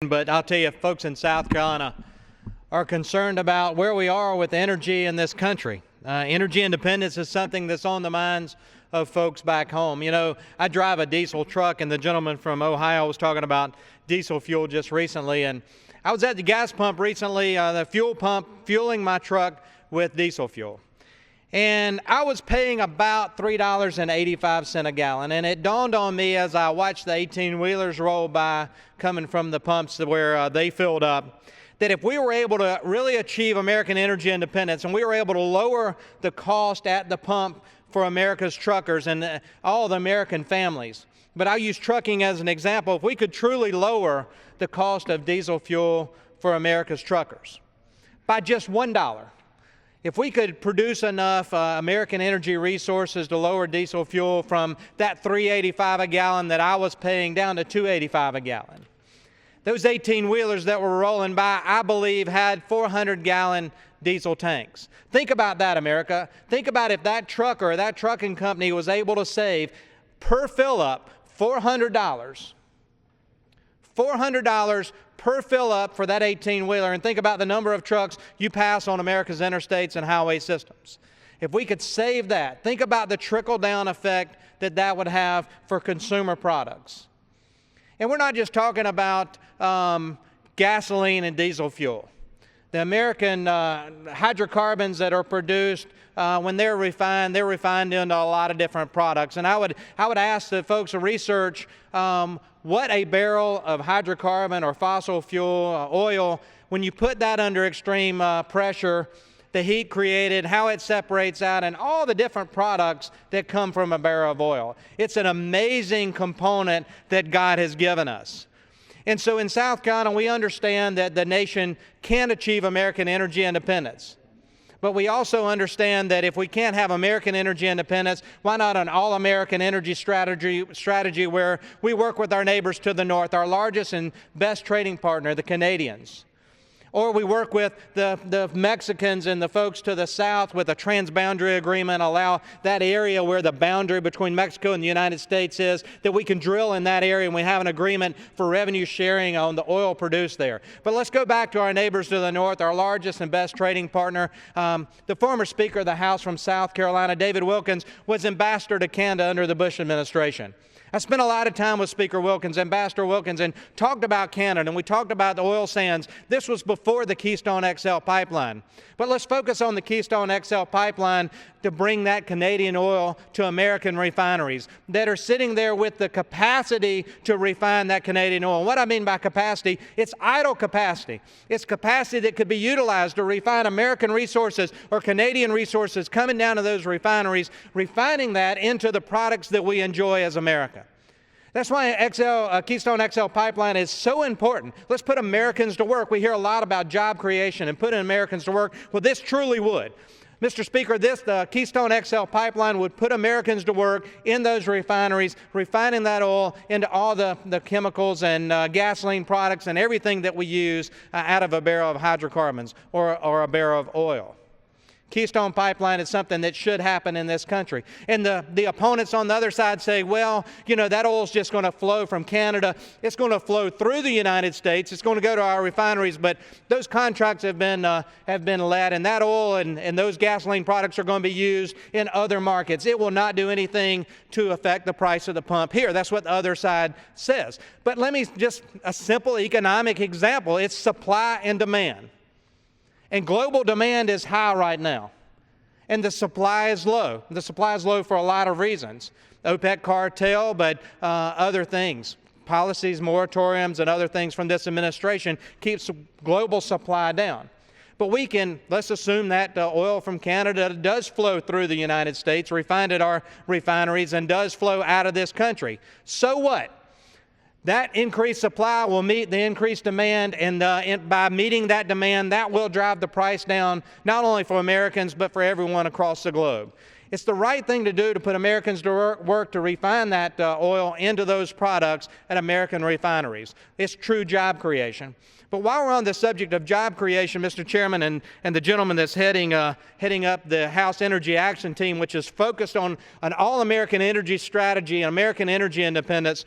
But I'll tell you, folks in South Carolina are concerned about where we are with energy in this country. Energy independence is something that's on the minds of folks back home. You know, I drive a diesel truck, and the gentleman from Ohio was talking about diesel fuel just recently. And I was at the gas pump recently, the fuel pump, fueling my truck with diesel fuel. And I was paying about $3.85 a gallon. And it dawned on me as I watched the 18-wheelers roll by coming from the pumps where they filled up, that if we were able to really achieve American energy independence and we were able to lower the cost at the pump for America's truckers and all the American families, but I use trucking as an example, if we could truly lower the cost of diesel fuel for America's truckers by just $1, if we could produce enough American energy resources to lower diesel fuel from that $3.85 a gallon that I was paying down to $2.85 a gallon. Those 18-wheelers that were rolling by, I believe, had 400-gallon diesel tanks. Think about that, America. Think about if that trucker or that trucking company was able to save per fill-up $400 per fill-up for that 18-wheeler, and think about the number of trucks you pass on America's interstates and highway systems. If we could save that, think about the trickle-down effect that that would have for consumer products. And we're not just talking about gasoline and diesel fuel. The American hydrocarbons that are produced, when they're refined into a lot of different products. And I would ask the folks to research what a barrel of hydrocarbon or fossil fuel oil, when you put that under extreme pressure, the heat created, how it separates out, and all the different products that come from a barrel of oil. It's an amazing component that God has given us. And so in South Carolina, we understand that the nation can achieve American energy independence. But we also understand that if we can't have American energy independence, why not an all-American energy strategy where we work with our neighbors to the north, our largest and best trading partner, the Canadians. Or we work with the Mexicans and the folks to the south with a transboundary agreement, allow that area where the boundary between Mexico and the United States is, that we can drill in that area and we have an agreement for revenue sharing on the oil produced there. But let's go back to our neighbors to the north, our largest and best trading partner. The former Speaker of the House from South Carolina, David Wilkins, was ambassador to Canada under the Bush administration. I spent a lot of time with Speaker Wilkins, Ambassador Wilkins, and talked about Canada, and we talked about the oil sands. This was before the Keystone XL pipeline. But let's focus on the Keystone XL pipeline to bring that Canadian oil to American refineries that are sitting there with the capacity to refine that Canadian oil. What I mean by capacity, it's idle capacity. It's capacity that could be utilized to refine American resources or Canadian resources coming down to those refineries, refining that into the products that we enjoy as America. That's why Keystone XL pipeline is so important. Let's put Americans to work. We hear a lot about job creation and putting Americans to work. Well, this truly would. Mr. Speaker, the Keystone XL pipeline would put Americans to work in those refineries, refining that oil into all the chemicals and gasoline products and everything that we use out of a barrel of hydrocarbons or a barrel of oil. Keystone Pipeline is something that should happen in this country. And the opponents on the other side say, well, you know, that oil's just going to flow from Canada. It's going to flow through the United States. It's going to go to our refineries. But those contracts have been let, and that oil and those gasoline products are going to be used in other markets. It will not do anything to affect the price of the pump here. That's what the other side says. But let me just, a simple economic example. It's supply and demand. And global demand is high right now, and the supply is low. The supply is low for a lot of reasons. OPEC cartel, but other things. Policies, moratoriums, and other things from this administration keeps global supply down. But let's assume that oil from Canada does flow through the United States, refined at our refineries, and does flow out of this country. So what? That increased supply will meet the increased demand, and by meeting that demand, that will drive the price down, not only for Americans, but for everyone across the globe. It's the right thing to do to put Americans to work to refine that oil into those products at American refineries. It's true job creation. But while we're on the subject of job creation, Mr. Chairman, and the gentleman that's heading up the House Energy Action Team, which is focused on an all-American energy strategy and American energy independence,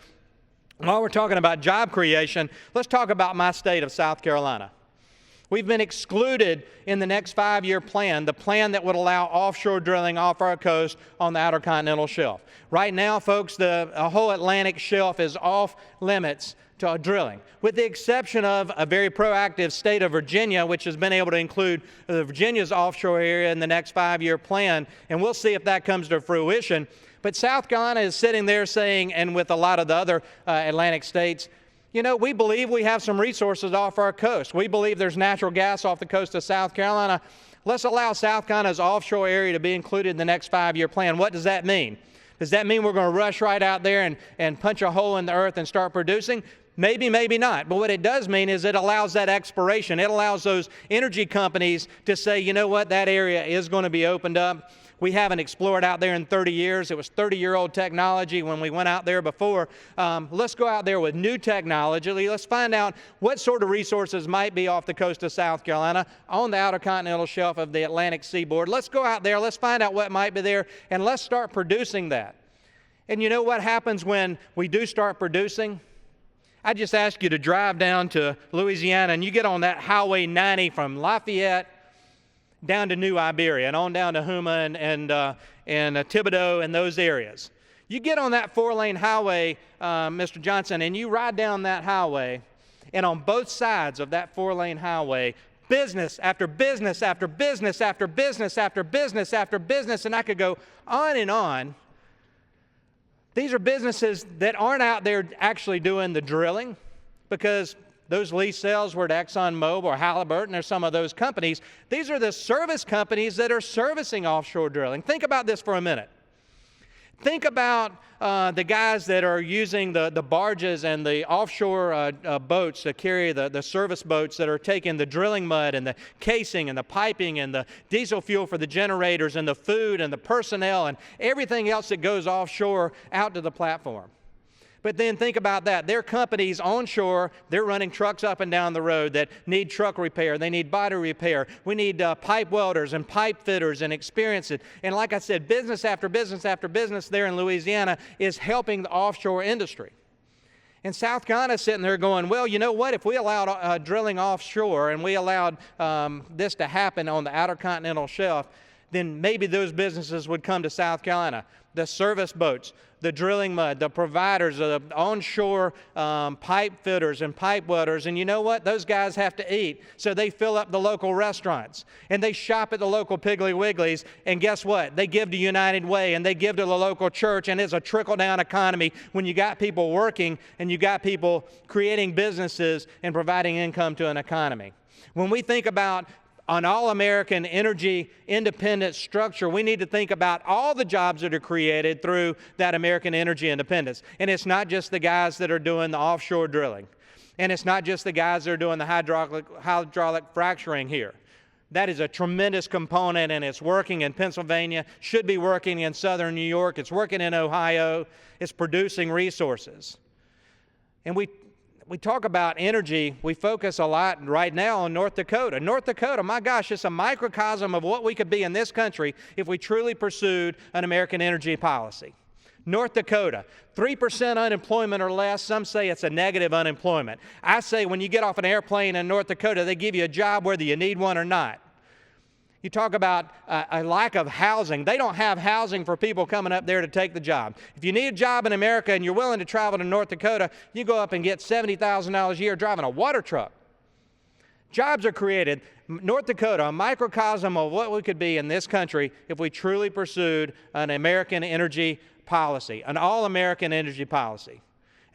While we're talking about job creation, let's talk about my state of South Carolina. We've been excluded in the next 5-year plan, the plan that would allow offshore drilling off our coast on the Outer Continental Shelf. Right now, folks, the whole Atlantic Shelf is off limits to drilling, with the exception of a very proactive state of Virginia, which has been able to include Virginia's offshore area in the next 5-year plan, and we'll see if that comes to fruition. But South Carolina is sitting there saying, and with a lot of the other Atlantic states, you know, we believe we have some resources off our coast. We believe there's natural gas off the coast of South Carolina. Let's allow South Carolina's offshore area to be included in the next 5-year plan. What does that mean? Does that mean we're going to rush right out there and punch a hole in the earth and start producing? Maybe, maybe not. But what it does mean is it allows that exploration. It allows those energy companies to say, you know what, that area is going to be opened up. We haven't explored out there in 30 years. It was 30-year-old technology when we went out there before. Let's go out there with new technology. Let's find out what sort of resources might be off the coast of South Carolina, on the Outer Continental Shelf of the Atlantic seaboard. Let's go out there. Let's find out what might be there, and let's start producing that. And you know what happens when we do start producing? I just ask you to drive down to Louisiana, and you get on that Highway 90 from Lafayette down to New Iberia and on down to Houma and Thibodaux and those areas. You get on that 4-lane highway, Mr. Johnson, and you ride down that highway, and on both sides of that 4-lane highway, business after business after business after business after business after business, and I could go on and on. These are businesses that aren't out there actually doing the drilling, because those lease sales were to ExxonMobil or Halliburton or some of those companies. These are the service companies that are servicing offshore drilling. Think about this for a minute. Think about the guys that are using the barges and the offshore boats to carry the service boats that are taking the drilling mud and the casing and the piping and the diesel fuel for the generators and the food and the personnel and everything else that goes offshore out to the platform. But then think about that. Their companies onshore, they're running trucks up and down the road that need truck repair. They need body repair. We need pipe welders and pipe fitters and experience it. And like I said, business after business after business there in Louisiana is helping the offshore industry. And South Carolina is sitting there going, well, you know what? If we allowed drilling offshore and we allowed this to happen on the Outer Continental Shelf, then maybe those businesses would come to South Carolina. The service boats, the drilling mud, the providers, the onshore pipe fitters and pipe welders. And you know what? Those guys have to eat. So they fill up the local restaurants. And they shop at the local Piggly Wigglies. And guess what? They give to United Way and they give to the local church. And it's a trickle-down economy when you got people working and you got people creating businesses and providing income to an economy. When we think about an all-American energy independent structure, we need to think about all the jobs that are created through that American energy independence. And it's not just the guys that are doing the offshore drilling. And it's not just the guys that are doing the hydraulic fracturing here. That is a tremendous component, and it's working in Pennsylvania, should be working in southern New York, it's working in Ohio, it's producing resources. And we talk about energy, we focus a lot right now on North Dakota. North Dakota, my gosh, it's a microcosm of what we could be in this country if we truly pursued an American energy policy. North Dakota, 3% unemployment or less. Some say it's a negative unemployment. I say when you get off an airplane in North Dakota, they give you a job whether you need one or not. You talk about a lack of housing. They don't have housing for people coming up there to take the job. If you need a job in America and you're willing to travel to North Dakota, you go up and get $70,000 a year driving a water truck. Jobs are created. North Dakota, a microcosm of what we could be in this country if we truly pursued an American energy policy, an all-American energy policy.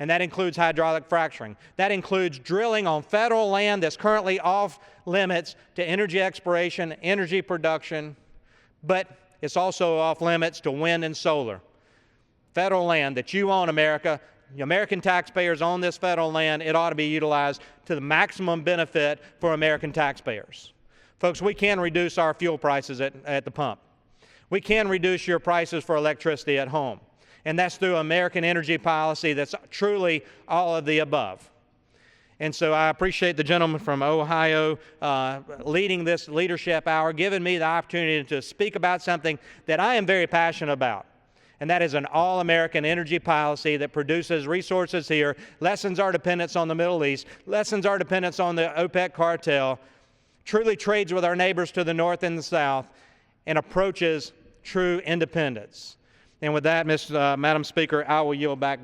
And that includes hydraulic fracturing. That includes drilling on federal land that's currently off limits to energy exploration, energy production, but it's also off limits to wind and solar. Federal land that you own, America, American taxpayers own this federal land, it ought to be utilized to the maximum benefit for American taxpayers. Folks, we can reduce our fuel prices at the pump. We can reduce your prices for electricity at home. And that's through American energy policy that's truly all of the above. And so I appreciate the gentleman from Ohio leading this leadership hour, giving me the opportunity to speak about something that I am very passionate about. And that is an all-American energy policy that produces resources here, lessens our dependence on the Middle East, lessens our dependence on the OPEC cartel, truly trades with our neighbors to the north and the south, and approaches true independence. And with that, Madam Speaker, I will yield back.